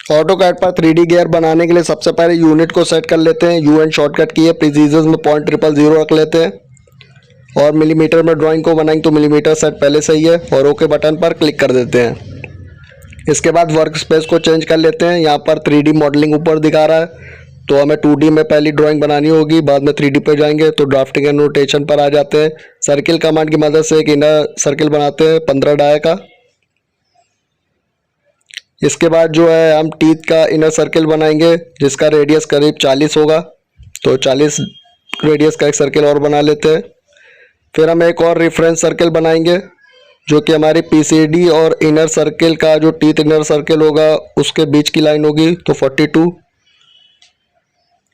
AutoCAD पर 3D gear बनाने के लिए सबसे पहले यूनिट को सेट कर लेते हैं। UN शॉर्टकट की है, प्रिसीजन में 0.000 रख लेते हैं और मिलीमीटर में ड्राइंग को बनाएंगे तो मिलीमीटर सेट पहले से ही है और ओके बटन पर क्लिक कर देते हैं। इसके बाद वर्क स्पेस को चेंज कर लेते हैं। यहाँ पर 3D मॉडलिंग ऊपर दिखा रहा है तो हमें 2D में पहली ड्राइंग बनानी होगी, बाद में 3D पे जाएंगे तो ड्राफ्टिंग एंड नोटेशन पर आ जाते हैं। सर्किल कमांड की मदद से एक इनर सर्किल बनाते हैं 15 डाया का। इसके बाद जो है हम टीथ का इनर सर्किल बनाएंगे जिसका रेडियस करीब 40 होगा, तो 40 रेडियस का एक सर्किल और बना लेते हैं। फिर हम एक और रेफरेंस सर्किल बनाएंगे जो कि हमारी PCD और इनर सर्किल का जो टीथ इनर सर्किल होगा उसके बीच की लाइन होगी, तो 42।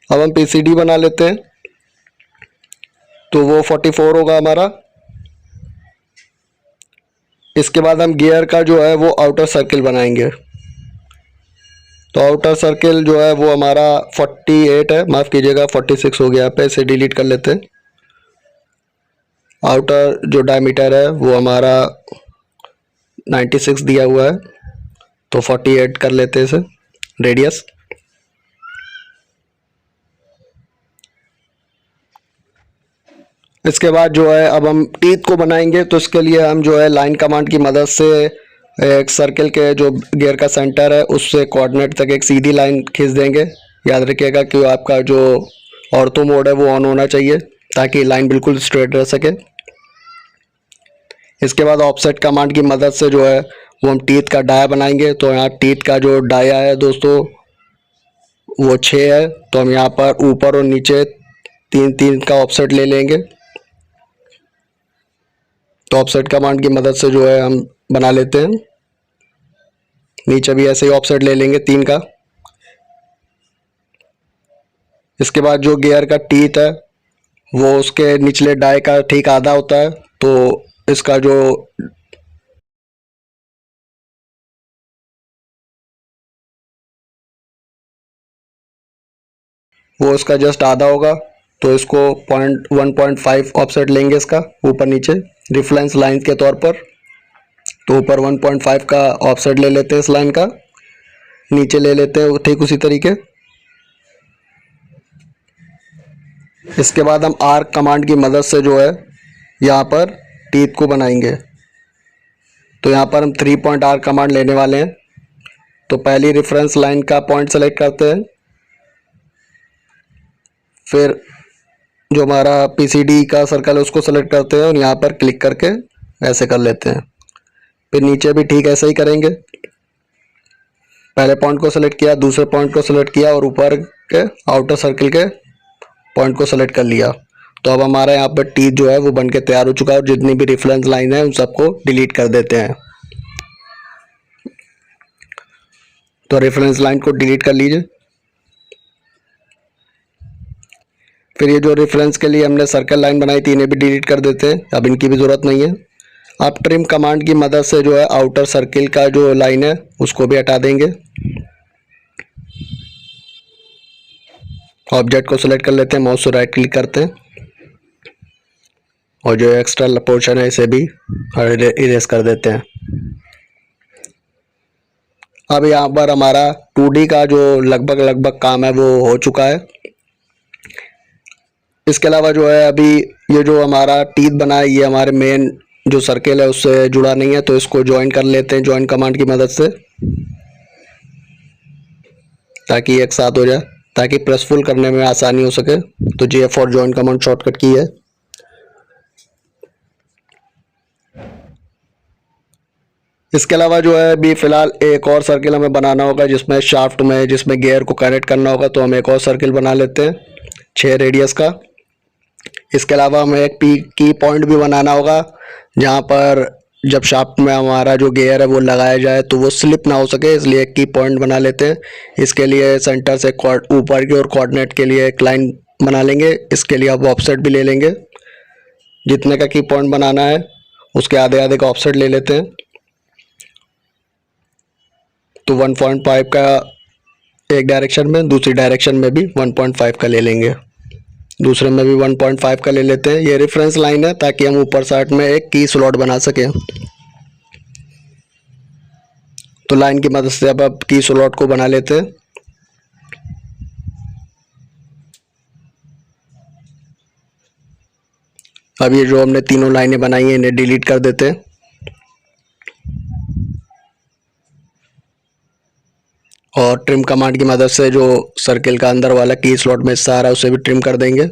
अब हम PCD बना लेते हैं तो वो 44 होगा हमारा। इसके बाद हम गियर का जो है वो आउटर सर्किल बनाएंगे, तो आउटर सर्किल जो है वो हमारा 48 है, माफ़ कीजिएगा 46 हो गया, पे इसे डिलीट कर लेते हैं। आउटर जो डायमीटर है वो हमारा 96 दिया हुआ है, तो 48 कर लेते हैं इसे रेडियस। इसके बाद जो है अब हम टीथ को बनाएंगे तो इसके लिए हम जो है लाइन कमांड की मदद से एक सर्किल के जो गियर का सेंटर है उससे कोऑर्डिनेट तक एक सीधी लाइन खींच देंगे। याद रखिएगा कि आपका जो ऑर्थो मोड है वो ऑन होना चाहिए ताकि लाइन बिल्कुल स्ट्रेट रह सके। इसके बाद ऑफसेट कमांड की मदद से जो है वो हम टीथ का डाया बनाएंगे, तो यहाँ टीथ का जो डाया है दोस्तों वो 6 है, तो हम यहाँ पर ऊपर और नीचे 3-3 का ऑफसेट ले लेंगे। तो ऑफसेट कमांड की मदद से जो है हम बना लेते हैं। नीचे भी ऐसे ही ऑफसेट ले लेंगे 3 का। इसके बाद जो गियर का टीथ है वो उसके निचले डाई का ठीक आधा होता है, तो इसका जो वो उसका जस्ट आधा होगा, तो इसको 1.5 ऑफसेट लेंगे इसका ऊपर नीचे रिफरेंस लाइन के तौर पर। तो ऊपर 1.5 का ऑफसेट ले लेते हैं इस लाइन का, नीचे ले लेते हैं ठीक उसी तरीके। इसके बाद हम आर्क कमांड की मदद से जो है यहाँ पर टीथ को बनाएंगे, तो यहाँ पर हम 3 पॉइंट आर्क कमांड लेने वाले हैं। तो पहली रेफरेंस लाइन का पॉइंट सेलेक्ट करते हैं, फिर जो हमारा PCD का सर्कल है उसको सेलेक्ट करते हैं और यहाँ पर क्लिक करके ऐसे कर लेते हैं। फिर नीचे भी ठीक ऐसे ही करेंगे, पहले पॉइंट को सेलेक्ट किया, दूसरे पॉइंट को सेलेक्ट किया और ऊपर के आउटर सर्किल के पॉइंट को सेलेक्ट कर लिया। तो अब हमारा यहाँ पर टीथ जो है वो बन के तैयार हो चुका है और जितनी भी रेफरेंस लाइन है उन सबको डिलीट कर देते हैं। तो रेफरेंस लाइन को डिलीट कर लीजिए। फिर ये जो रेफरेंस के लिए हमने सर्कल लाइन बनाई थी इन्हें भी डिलीट कर देते हैं, अब इनकी भी ज़रूरत नहीं है। अब ट्रिम कमांड की मदद से जो है आउटर सर्किल का जो लाइन है उसको भी हटा देंगे। ऑब्जेक्ट को सिलेक्ट कर लेते हैं, माउस से राइट क्लिक करते हैं और जो एक्स्ट्रा पोर्शन है इसे भी इरेज कर देते हैं। अब यहाँ पर हमारा 2D का जो लगभग काम है वो हो चुका है। इसके अलावा जो है अभी ये जो हमारा टीथ बना है ये हमारे मेन जो सर्किल है उससे जुड़ा नहीं है, तो इसको ज्वाइन कर लेते हैं ज्वाइन कमांड की मदद से, ताकि एक साथ हो जाए, ताकि प्रेसफुल करने में आसानी हो सके। तो J4 ज्वाइन कमांड शॉर्टकट की है। इसके अलावा जो है अभी फ़िलहाल एक और सर्किल हमें बनाना होगा जिसमें शाफ्ट में जिसमें गियर को कनेक्ट करना होगा, तो हम एक और सर्किल बना लेते हैं 6 रेडियस का। इसके अलावा हमें एक की पॉइंट भी बनाना होगा जहाँ पर जब शाफ्ट में हमारा जो गियर है वो लगाया जाए तो वो स्लिप ना हो सके, इसलिए एक की पॉइंट बना लेते हैं। इसके लिए सेंटर से ऊपर की ओर कोऑर्डिनेट के लिए एक लाइन बना लेंगे। इसके लिए अब ऑफसेट भी ले लेंगे, जितने का की पॉइंट बनाना है उसके आधे आधे का ऑफसेट ले लेते हैं। तो 1.5 का एक डायरेक्शन में, दूसरी डायरेक्शन में भी 1.5 का ले लेंगे, दूसरे में भी 1.5 का ले लेते हैं। ये रेफरेंस लाइन है ताकि हम ऊपर साइड में एक की स्लॉट बना सकें। तो लाइन की मदद से अब की स्लॉट को बना लेते हैं। अब ये जो हमने तीनों लाइनें बनाई हैं इन्हें डिलीट कर देते हैं। और ट्रिम कमांड की मदद से जो सर्किल का अंदर वाला की स्लॉट में हिस्सा आ रहा है उसे भी ट्रिम कर देंगे।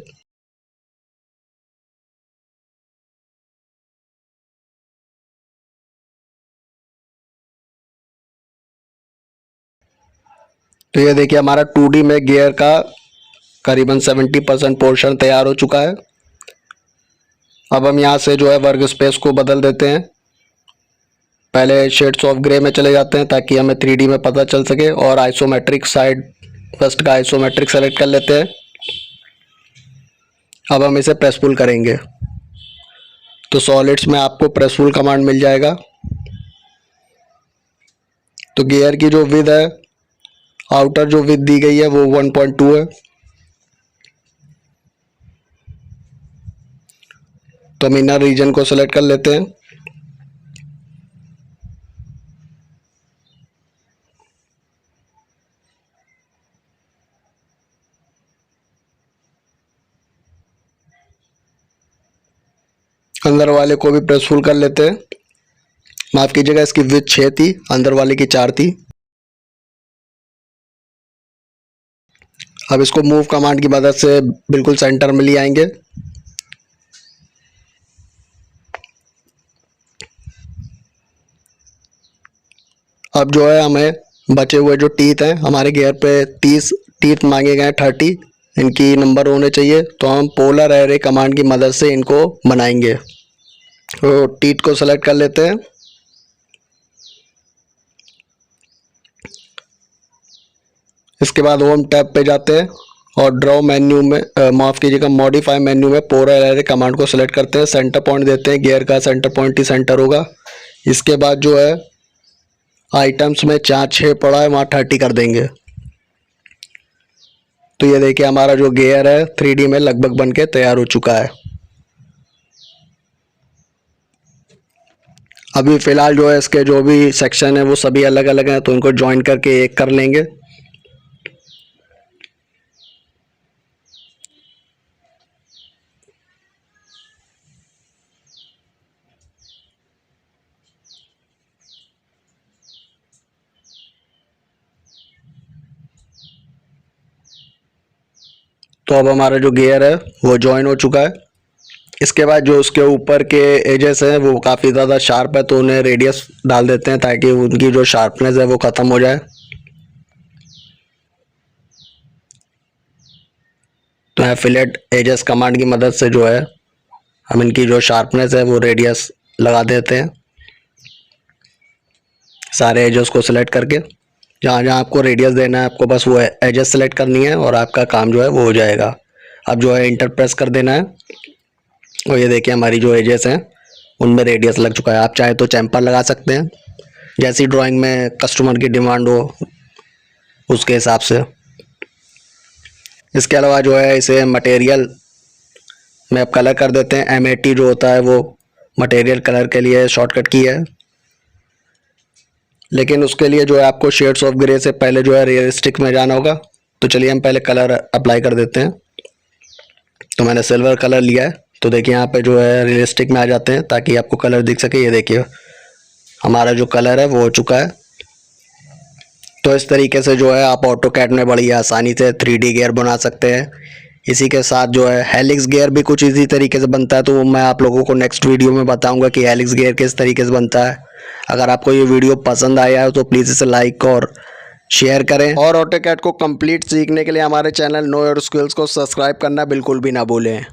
तो ये देखिए हमारा 2D में गियर का करीबन 70% पोर्शन तैयार हो चुका है। अब हम यहाँ से जो है वर्क स्पेस को बदल देते हैं। पहले शेड्स ऑफ ग्रे में चले जाते हैं ताकि हमें 3D में पता चल सके, और आइसोमेट्रिक साइड फर्स्ट का आइसोमेट्रिक सेलेक्ट कर लेते हैं। अब हम इसे प्रेस पुल करेंगे तो सॉलिड्स में आपको प्रेस पुल कमांड मिल जाएगा। तो गियर की जो विड्थ है, आउटर जो विड्थ दी गई है वो 1.2 है। तो हम इनर रीजन को सेलेक्ट कर लेते हैं। अंदर वाले को भी प्रेस फुल कर लेते हैं। माफ कीजिएगा, इसकी विड्थ 6 थी, अंदर वाले की 4 थी। अब इसको मूव कमांड की मदद से बिल्कुल सेंटर में ले आएंगे। अब जो है हमें बचे हुए जो टीथ हैं, हमारे गियर पे 30 टीथ मांगे गए हैं, 30 इनकी नंबर होने चाहिए। तो हम पोलर एरे कमांड की मदद से इनको बनाएंगे। तो टीथ को सेलेक्ट कर लेते हैं। इसके बाद होम टैब पे जाते हैं और ड्रॉ मेन्यू में माफ़ कीजिएगा मॉडिफाई मेन्यू में पोलर एरे कमांड को सेलेक्ट करते हैं। सेंटर पॉइंट देते हैं, गियर का सेंटर पॉइंट ही सेंटर होगा। इसके बाद जो है आइटम्स में 4-6 पड़ा है वहाँ 30 कर देंगे। तो ये देखिए हमारा जो गियर है 3D में लगभग बन के तैयार हो चुका है। अभी फ़िलहाल जो है इसके जो भी सेक्शन है वो सभी अलग अलग हैं, तो इनको ज्वाइन करके एक कर लेंगे। तो अब हमारा जो गियर है वो ज्वाइन हो चुका है। इसके बाद जो उसके ऊपर के एजेस हैं वो काफ़ी ज़्यादा शार्प है, तो उन्हें रेडियस डाल देते हैं ताकि उनकी जो शार्पनेस है वो ख़त्म हो जाए। तो फिलेट एजेस कमांड की मदद से जो है हम इनकी जो शार्पनेस है वो रेडियस लगा देते हैं सारे एजेस को सिलेक्ट करके। जहाँ जहाँ आपको रेडियस देना है आपको बस वो एजेस सेलेक्ट करनी है और आपका काम जो है वो हो जाएगा। अब जो है इंटर प्रेस कर देना है और ये देखिए हमारी जो एजेस हैं उनमें रेडियस लग चुका है। आप चाहे तो चैम्पर लगा सकते हैं, जैसी ड्राइंग में कस्टमर की डिमांड हो उसके हिसाब से। इसके अलावा जो है इसे मटेरियल में अब कलर कर देते हैं। MAT जो होता है वो मटेरियल कलर के लिए शॉर्टकट की है, लेकिन उसके लिए जो है आपको शेड्स ऑफ ग्रे से पहले जो है रियलिस्टिक में जाना होगा। तो चलिए हम पहले कलर अप्लाई कर देते हैं। तो मैंने सिल्वर कलर लिया है, तो देखिए यहाँ पे जो है रियलिस्टिक में आ जाते हैं ताकि आपको कलर दिख सके। ये देखिए हमारा जो कलर है वो हो चुका है। तो इस तरीके से जो है आप ऑटोकैड में बड़ी आसानी से 3D गियर बना सकते हैं। इसी के साथ जो है हेलिक्स गियर भी कुछ इसी तरीके से बनता है, तो वो मैं आप लोगों को नेक्स्ट वीडियो में बताऊंगा कि हेलिक्स गियर किस तरीके से बनता है। अगर आपको ये वीडियो पसंद आया है तो प्लीज़ इसे लाइक और शेयर करें, और ऑटोकैड को कंप्लीट सीखने के लिए हमारे चैनल नो योर स्किल्स को सब्सक्राइब करना बिल्कुल भी ना भूलें।